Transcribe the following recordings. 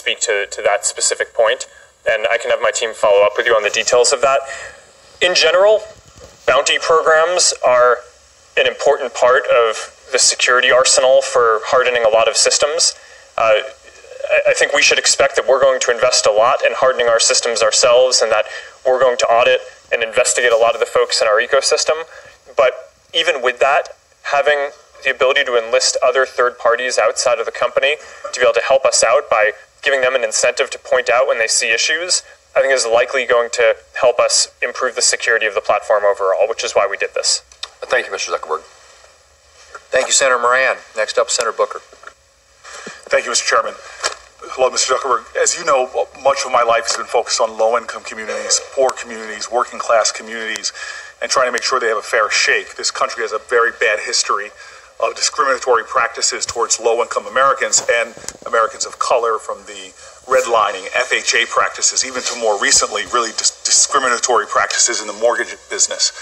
speak to that specific point, and I can have my team follow up with you on the details of that. In general, bounty programs are an important part of the security arsenal for hardening a lot of systems. I think we should expect that we're going to invest a lot in hardening our systems ourselves, and that we're going to audit and investigate a lot of the folks in our ecosystem. But even with that, having the ability to enlist other third parties outside of the company to be able to help us out by giving them an incentive to point out when they see issues, I think is likely going to help us improve the security of the platform overall, which is why we did this. Thank you, Mr. Zuckerberg. Thank you, Senator Moran. Next up, Senator Booker. Thank you, Mr. Chairman. Hello, Mr. Zuckerberg. As you know, much of my life has been focused on low-income communities, poor communities, working-class communities, and trying to make sure they have a fair shake. This country has a very bad history of discriminatory practices towards low-income Americans and Americans of color, from the redlining, FHA practices, even to more recently, really discriminatory practices in the mortgage business.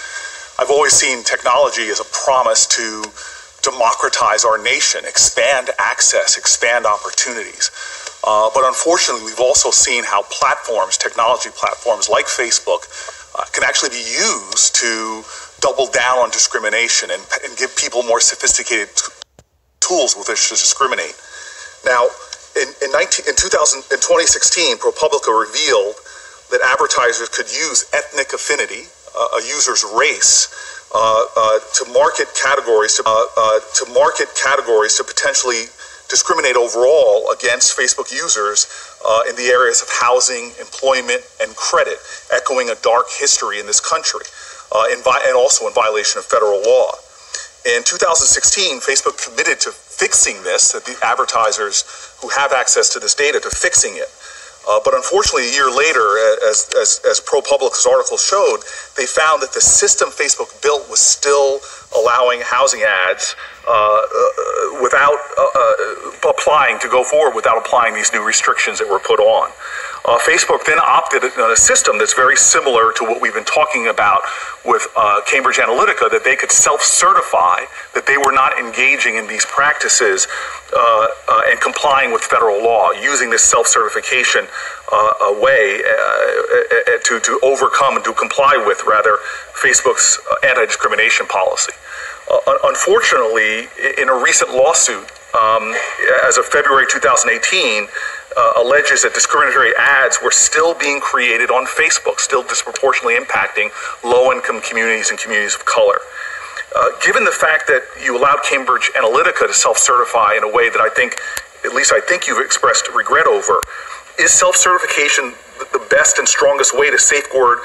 I've always seen technology as a promise to democratize our nation, expand access, expand opportunities. But unfortunately, we've also seen how platforms, technology platforms like Facebook, can actually be used to double down on discrimination and give people more sophisticated tools with which to discriminate. Now, in 2016, ProPublica revealed that advertisers could use ethnic affinity, a user's race, to market categories to potentially discriminate overall against Facebook users in the areas of housing, employment, and credit, echoing a dark history in this country, and also in violation of federal law. In 2016, Facebook committed to fixing this, that the advertisers who have access to this data, to fixing it. But unfortunately, a year later, as ProPublica's article showed, they found that the system Facebook built was still allowing housing ads without applying to go forward, without applying these new restrictions that were put on. Facebook then opted on a system that's very similar to what we've been talking about with Cambridge Analytica, that they could self-certify that they were not engaging in these practices and complying with federal law, using this self-certification way to overcome and to comply with, rather, Facebook's anti-discrimination policy. Unfortunately, in a recent lawsuit, as of February 2018, alleges that discriminatory ads were still being created on Facebook, still disproportionately impacting low-income communities and communities of color. Given the fact that you allowed Cambridge Analytica to self-certify in a way that I think you've expressed regret over, is self-certification the best and strongest way to safeguard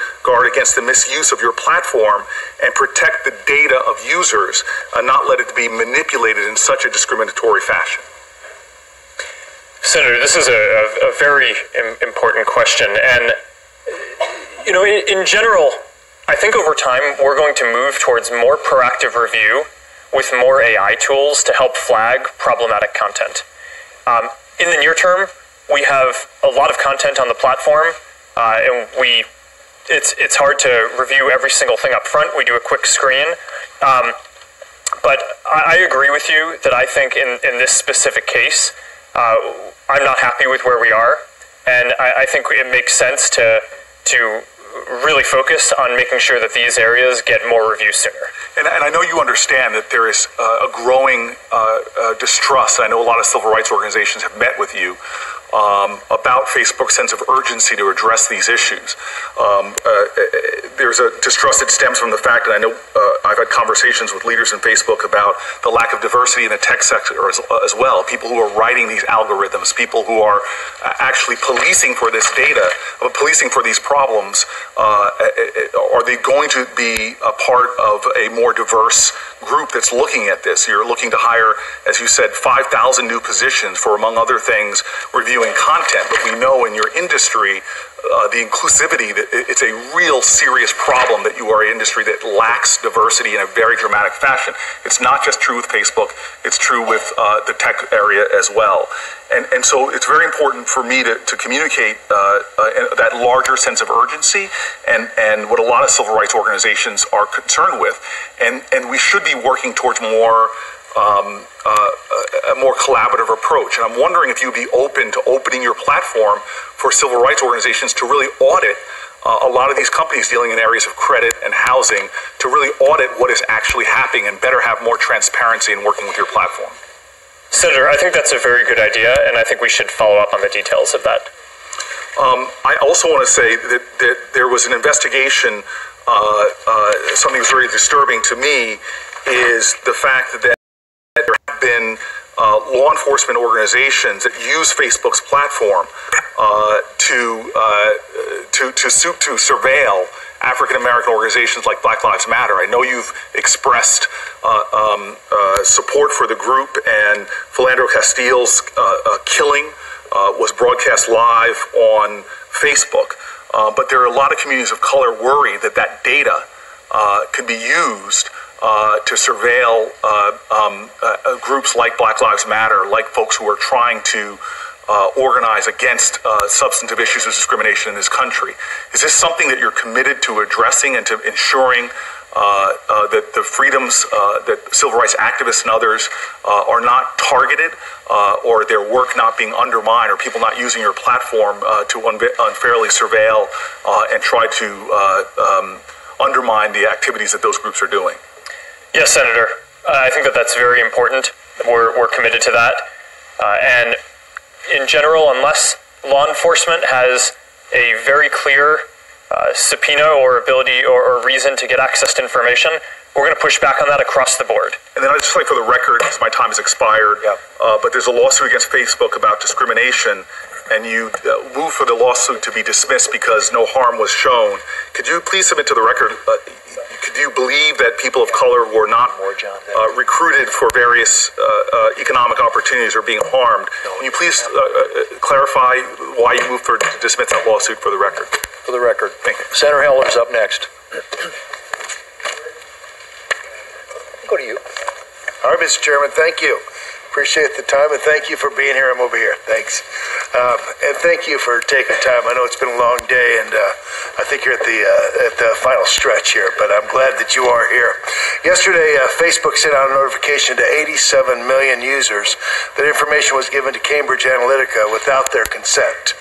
against the misuse of your platform and protect the data of users and not let it be manipulated in such a discriminatory fashion? Senator, this is a very important question. And, you know, in general, I think over time we're going to move towards more proactive review with more AI tools to help flag problematic content. In the near term, we have a lot of content on the platform, and it's hard to review every single thing up front. We do a quick screen. But I agree with you that I think in this specific case, I'm not happy with where we are, and I think it makes sense to really focus on making sure that these areas get more review sooner. And I know you understand that there is a growing distrust. I know a lot of civil rights organizations have met with you about Facebook's sense of urgency to address these issues. There's a distrust that stems from the fact that I know I've had conversations with leaders in Facebook about the lack of diversity in the tech sector as well. People who are writing these algorithms, people who are actually policing for this data, policing for these problems. Are they going to be a part of a more diverse group that's looking at this? You're looking to hire, as you said, 5,000 new positions for, among other things, reviewing content. But we know in your industry, the inclusivity, that it's a real serious problem that you are an industry that lacks diversity in a very dramatic fashion. It's not just true with Facebook, it's true with the tech area as well. And so it's very important for me to communicate that larger sense of urgency and what a lot of civil rights organizations are concerned with. And we should be working towards more a more collaborative approach. And I'm wondering if you'd be open to opening your platform for civil rights organizations to really audit a lot of these companies dealing in areas of credit and housing, to really audit what is actually happening and better have more transparency in working with your platform. Senator, I think that's a very good idea, and I think we should follow up on the details of that. I also want to say that there was an investigation. Something that's very disturbing to me is the fact that there have been law enforcement organizations that use Facebook's platform to surveil African American organizations like Black Lives Matter. I know you've expressed support for the group, and Philandro Castile's killing was broadcast live on Facebook. But there are a lot of communities of color worried that that data could be used to surveil groups like Black Lives Matter, like folks who are trying to organize against substantive issues of discrimination in this country. Is this something that you're committed to addressing and to ensuring that the freedoms that civil rights activists and others are not targeted, or their work not being undermined, or people not using your platform to unfairly surveil and try to undermine the activities that those groups are doing? Yes, Senator. I think that that's very important. We're committed to that. And in general, unless law enforcement has a very clear subpoena or ability or reason to get access to information, we're going to push back on that across the board. And then I'd just like, for the record, because my time has expired, but there's a lawsuit against Facebook about discrimination, and you moved for the lawsuit to be dismissed because no harm was shown. Could you please submit to the record, could you believe that people of color were not recruited for various economic opportunities or being harmed? Can you please clarify why you moved to dismiss that lawsuit for the record? For the record. Thank you. Senator Heller's up next. Go to you. All right, Mr. Chairman, thank you. Appreciate the time, and thank you for being here. I'm over here. Thanks. And thank you for taking time. I know it's been a long day, and I think you're at the final stretch here, but I'm glad that you are here. Yesterday, Facebook sent out a notification to 87 million users that information was given to Cambridge Analytica without their consent.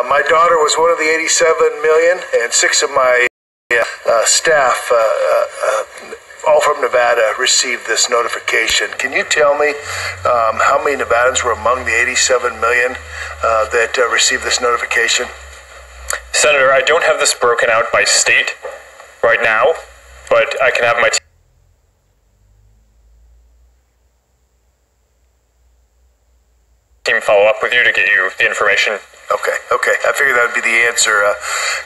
My daughter was one of the 87 million, and 6 of my staff, all from Nevada, received this notification. Can you tell me how many Nevadans were among the 87 million that received this notification? Senator, I don't have this broken out by state right now, but I can have my team follow up with you to get you the information. Okay. I figured that would be the answer.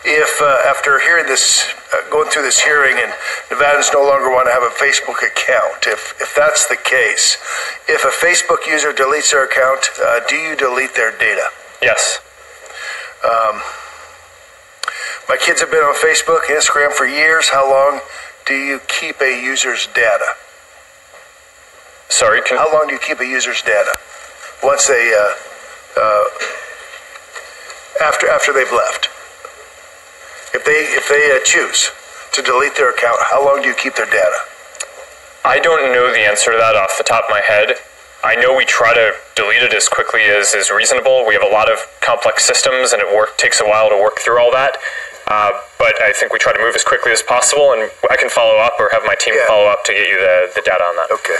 If after hearing this, going through this hearing, and Nevadans no longer want to have a Facebook account, if that's the case, if a Facebook user deletes their account, do you delete their data? Yes. My kids have been on Facebook and Instagram for years. How long do you keep a user's data? Sorry, how long do you keep a user's data once they after they've left? If they choose to delete their account, how long do you keep their data? I don't know the answer to that off the top of my head. I know we try to delete it as quickly as is reasonable. We have a lot of complex systems, and it takes a while to work through all that. But I think we try to move as quickly as possible, and I can follow up or have my team follow up to get you the data on that. Okay.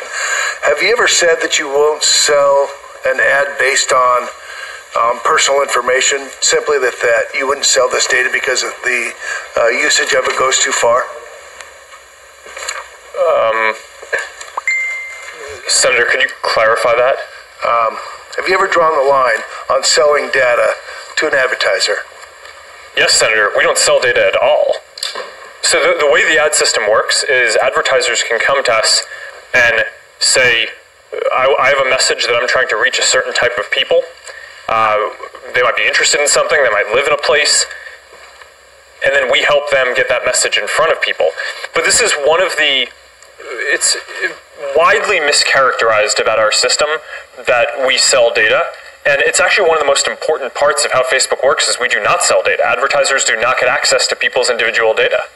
Have you ever said that you won't sell an ad based on personal information, simply that you wouldn't sell this data because of the usage of it goes too far? Senator, could you clarify that? Have you ever drawn the line on selling data to an advertiser? Yes, Senator. We don't sell data at all. So the way the ad system works is advertisers can come to us and say, I have a message that I'm trying to reach a certain type of people. They might be interested in something, they might live in a place, and then we help them get that message in front of people. But this is one of it's widely mischaracterized about our system that we sell data, and it's actually one of the most important parts of how Facebook works is we do not sell data. Advertisers do not get access to people's individual data.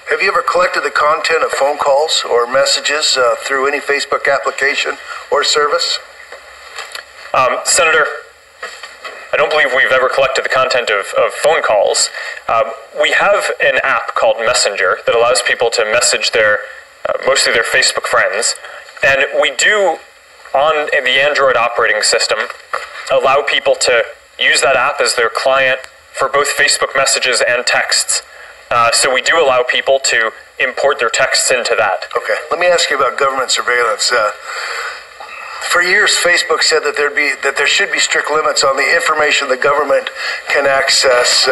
Have you ever collected the content of phone calls or messages through any Facebook application or service? Senator, I don't believe we've ever collected the content of phone calls. We have an app called Messenger that allows people to message their, mostly their Facebook friends. And we do, on the Android operating system, allow people to use that app as their client for both Facebook messages and texts. So we do allow people to import their texts into that. Okay. Let me ask you about government surveillance. For years, Facebook said that there should be strict limits on the information the government can access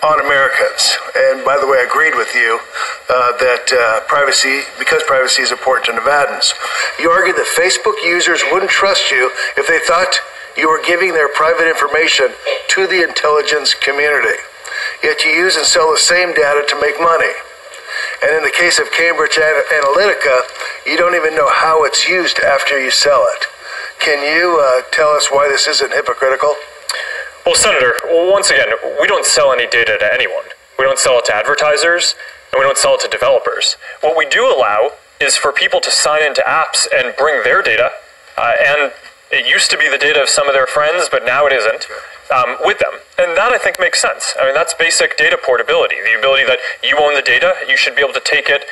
on Americans. And by the way, I agreed with you that because privacy is important to Nevadans. You argued that Facebook users wouldn't trust you if they thought you were giving their private information to the intelligence community. Yet you use and sell the same data to make money. And in the case of Cambridge Analytica, you don't even know how it's used after you sell it. Can you tell us why this isn't hypocritical? Well, Senator, once again, we don't sell any data to anyone. We don't sell it to advertisers, and we don't sell it to developers. What we do allow is for people to sign into apps and bring their data, and it used to be the data of some of their friends, but now it isn't, with them. And that, I think, makes sense. I mean, that's basic data portability, the ability that you own the data, you should be able to take it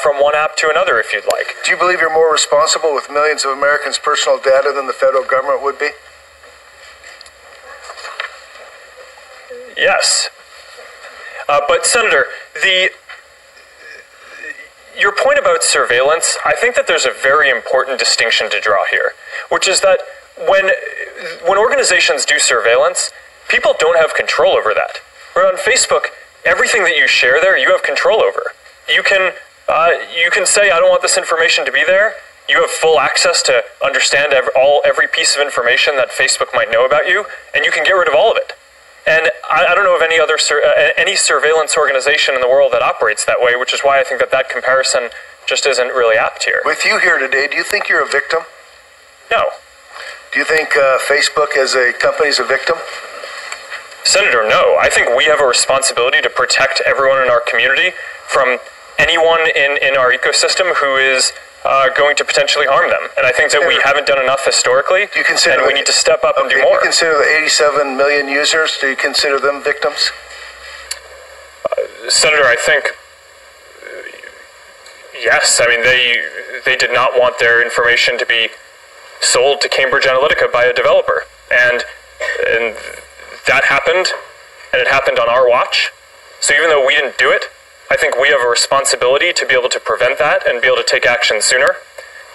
from one app to another if you'd like. Do you believe you're more responsible with millions of Americans' personal data than the federal government would be? Yes. But, Senator, your point about surveillance, I think that there's a very important distinction to draw here, which is that when organizations do surveillance, people don't have control over that. Where on Facebook, everything that you share there, you have control over. You can say, I don't want this information to be there. You have full access to understand every piece of information that Facebook might know about you, and you can get rid of all of it. And I don't know of any surveillance organization in the world that operates that way, which is why I think that comparison just isn't really apt here. With you here today, do you think you're a victim? No. Do you think Facebook as a company is a victim? Senator, no. I think we have a responsibility to protect everyone in our community from anyone in our ecosystem who is going to potentially harm them. And I think that we haven't done enough historically, and we need to step up and do more. Do you consider the 87 million users, do you consider them victims? Senator, I think, yes. I mean, they did not want their information to be sold to Cambridge Analytica by a developer. And that happened, and it happened on our watch. So even though we didn't do it, I think we have a responsibility to be able to prevent that and be able to take action sooner.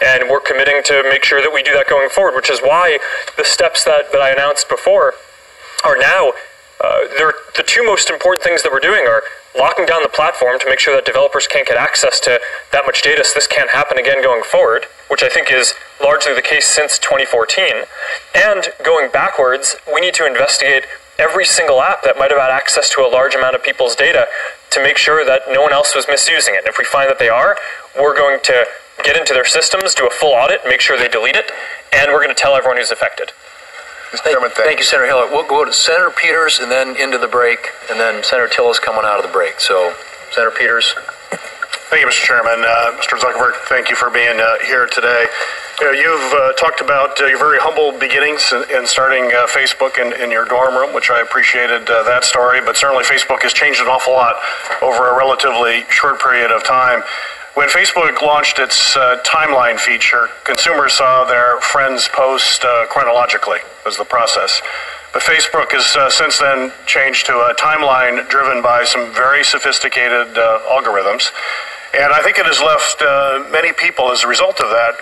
And we're committing to make sure that we do that going forward, which is why the steps that I announced before are now, the two most important things that we're doing are locking down the platform to make sure that developers can't get access to that much data so this can't happen again going forward, which I think is largely the case since 2014. And going backwards, we need to investigate every single app that might have had access to a large amount of people's data to make sure that no one else was misusing it. And if we find that they are, we're going to get into their systems, do a full audit, make sure they delete it, and we're going to tell everyone who's affected. Mr. Chairman, thank you, Senator Hiller. We'll go to Senator Peters and then into the break, and then Senator Till is coming out of the break. So, Senator Peters. Thank you, Mr. Chairman. Mr. Zuckerberg, thank you for being here today. You've talked about your very humble beginnings in starting Facebook in your dorm room, which I appreciated that story, but certainly Facebook has changed an awful lot over a relatively short period of time. When Facebook launched its timeline feature, consumers saw their friends post chronologically as the process. But Facebook has since then changed to a timeline driven by some very sophisticated algorithms. And I think it has left many people, as a result of that,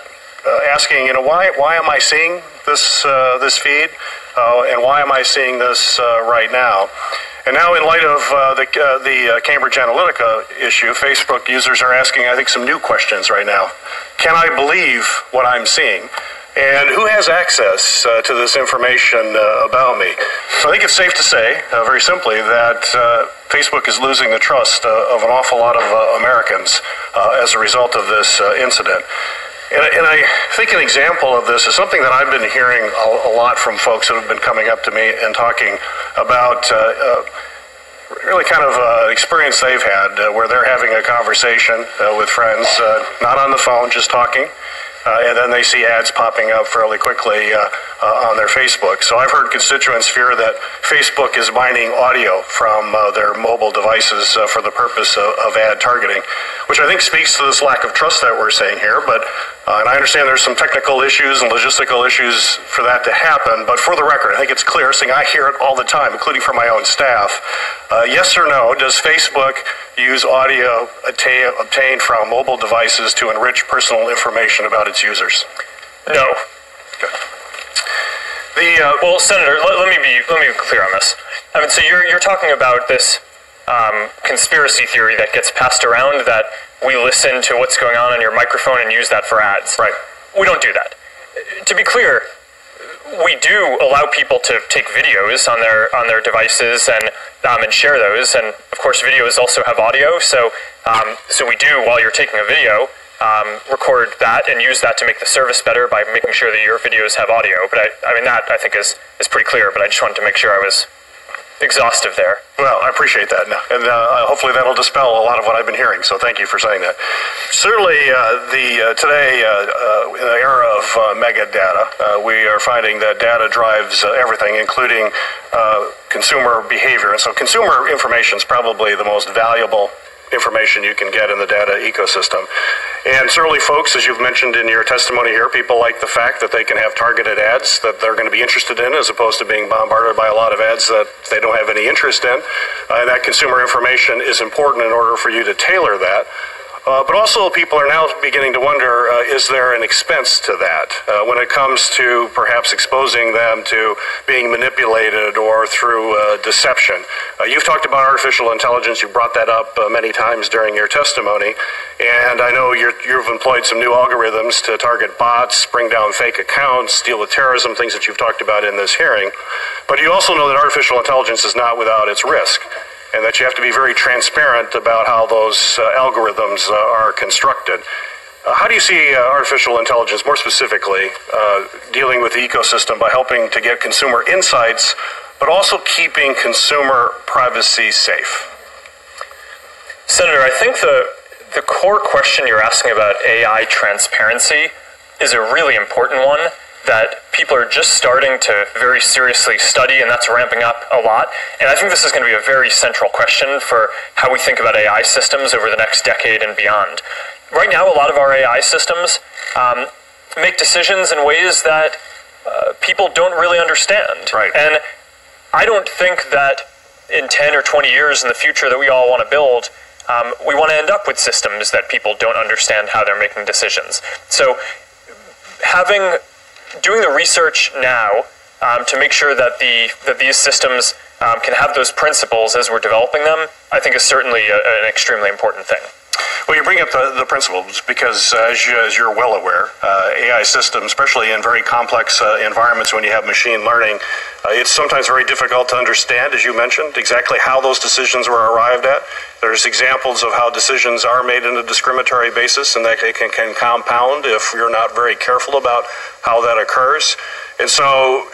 asking, why am I seeing this feed, and why am I seeing this right now? And now, in light of the Cambridge Analytica issue, Facebook users are asking, I think, some new questions right now. Can I believe what I'm seeing? And who has access to this information about me? So I think it's safe to say, very simply, that Facebook is losing the trust of an awful lot of Americans as a result of this incident. And I think an example of this is something that I've been hearing a lot from folks that have been coming up to me and talking about really kind of an experience they've had where they're having a conversation with friends, not on the phone, just talking. And then they see ads popping up fairly quickly on their Facebook. So I've heard constituents fear that Facebook is mining audio from their mobile devices for the purpose of ad targeting, which I think speaks to this lack of trust that we're saying here. But and I understand there's some technical issues and logistical issues for that to happen. But for the record, I think it's clear, saying I hear it all the time, including from my own staff. Yes or no, does Facebook use audio obtained from mobile devices to enrich personal information about its users? No. Okay. Well, Senator, let me be clear on this. I mean, so you're talking about this conspiracy theory that gets passed around that we listen to what's going on your microphone and use that for ads. Right. We don't do that. To be clear, we do allow people to take videos on their devices and share those. And of course, videos also have audio. So we do, while you're taking a video, record that and use that to make the service better by making sure that your videos have audio. But I mean, that I think is pretty clear, but I just wanted to make sure I was exhaustive there. Well, I appreciate that, and hopefully that'll dispel a lot of what I've been hearing, so thank you for saying that. Certainly, today, in the era of mega data, we are finding that data drives everything, including consumer behavior, and so consumer information is probably the most valuable information you can get in the data ecosystem. And certainly, folks, as you've mentioned in your testimony here, people like the fact that they can have targeted ads that they're going to be interested in as opposed to being bombarded by a lot of ads that they don't have any interest in. And that consumer information is important in order for you to tailor that. But also people are now beginning to wonder, is there an expense to that when it comes to perhaps exposing them to being manipulated or through deception? You've talked about artificial intelligence. You brought that up many times during your testimony. And I know you've employed some new algorithms to target bots, bring down fake accounts, deal with terrorism, things that you've talked about in this hearing. But you also know that artificial intelligence is not without its risk, and that you have to be very transparent about how those algorithms are constructed. How do you see artificial intelligence, more specifically, dealing with the ecosystem by helping to get consumer insights, but also keeping consumer privacy safe? Senator, I think the core question you're asking about AI transparency is a really important one that people are just starting to very seriously study, and that's ramping up a lot. And I think this is going to be a very central question for how we think about AI systems over the next decade and beyond. Right now, a lot of our AI systems make decisions in ways that people don't really understand. Right. And I don't think that in 10 or 20 years in the future that we all want to build, we want to end up with systems that people don't understand how they're making decisions. So doing the research now to make sure that these systems can have those principles as we're developing them, I think is certainly an extremely important thing. Well, you bring up the principles because, as you're well aware, AI systems, especially in very complex environments when you have machine learning, it's sometimes very difficult to understand, as you mentioned, exactly how those decisions were arrived at. There's examples of how decisions are made on a discriminatory basis and that they can compound if you're not very careful about how that occurs. And so,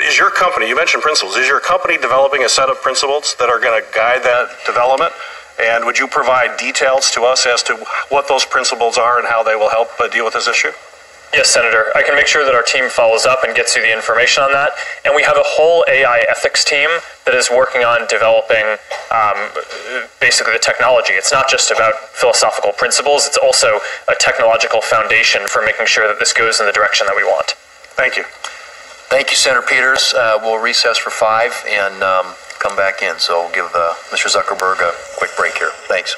is your company, you mentioned principles, is your company developing a set of principles that are going to guide that development? And would you provide details to us as to what those principles are and how they will help deal with this issue? Yes, Senator. I can make sure that our team follows up and gets you the information on that. And we have a whole AI ethics team that is working on developing basically the technology. It's not just about philosophical principles. It's also a technological foundation for making sure that this goes in the direction that we want. Thank you. Thank you, Senator Peters. We'll recess for 5 and come back in. So we'll give Mr. Zuckerberg a quick break here. Thanks.